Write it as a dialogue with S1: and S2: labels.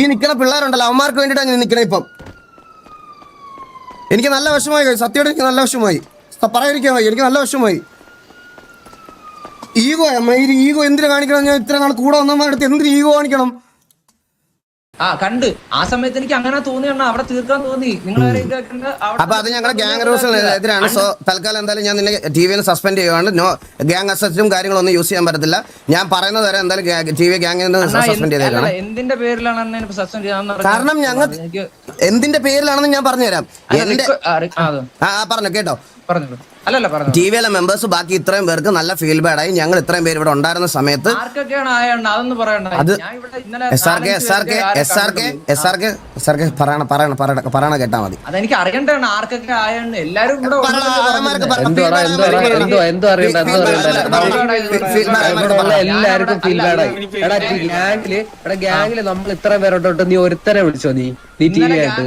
S1: ഈ നിൽക്കുന്ന പിള്ളേരുണ്ടല്ലോ അവന്മാർക്ക് വേണ്ടിയിട്ടാണ് ഞാൻ നിൽക്കണേ ഇപ്പം. എനിക്ക് നല്ല വിഷമമായി, സത്യമായിട്ട് എനിക്ക് നല്ല വിഷമമായി, പറയാതിരിക്കാൻ വയ്യ, എനിക്ക് നല്ല വിഷമമായി. ഈഗോ ഈഗോ എന്തിനു കാണിക്കണം? ഞാൻ ഇത്ര നാൾ കൂടെ വന്നവന്മാരുടെ എന്തിനു ഈഗോ കാണിക്കണം?
S2: കണ്ട് ആ സമയത്ത് എനിക്ക് അങ്ങനെ തോന്നിയാണ് അവിടെ തീർക്കാൻ തോന്നി.
S1: അപ്പൊ അത് ഞങ്ങളുടെ ഗ്യാങ് റൂൾസിന് എതിരാണ്. സോ തൽക്കാലം എന്തായാലും ഞാൻ നിന്നെ ടിവിയിൽ സസ്പെൻഡ് ചെയ്യുവാണ്. നോ ഗ്യാങ് അസറ്റും കാര്യങ്ങളൊന്നും യൂസ് ചെയ്യാൻ പറ്റത്തില്ല. ഞാൻ പറയുന്നത് വരെ എന്തായാലും ടി വി ഗ്യാങ്ങിന് സസ്പെൻഡ് ചെയ്തേക്കാണ്.
S2: എന്തിന്റെ പേരിലാണ് സസ്പെൻഡ് ചെയ്യാൻ?
S1: കാരണം ഞങ്ങൾ എന്തിന്റെ പേരിലാണെന്ന് ഞാൻ പറഞ്ഞുതരാം. പറഞ്ഞു കേട്ടോ. ടി വിയിലെ മെമ്പേഴ്സ് ബാക്കി ഇത്രയും പേർക്ക് നല്ല ഫീൽ ബാഡായി. ഞങ്ങൾ ഇത്രയും പേര് ഇവിടെ ഉണ്ടായിരുന്ന സമയത്ത് പറയണ കേട്ടാ മതി.
S2: അതെനിക്ക് അറിയണ്ടാണ് ആർക്കൊക്കെ ആയാണ്. എല്ലാരും
S3: എല്ലാവർക്കും ഫീൽ ബാഡായി. ഗ്യാങ്ങില് നമ്മൾ ഇത്രയും പേരോട്ട് നീ ഒരുത്തനെ വിളിച്ചോ? നീ ടി വി ആയിട്ട്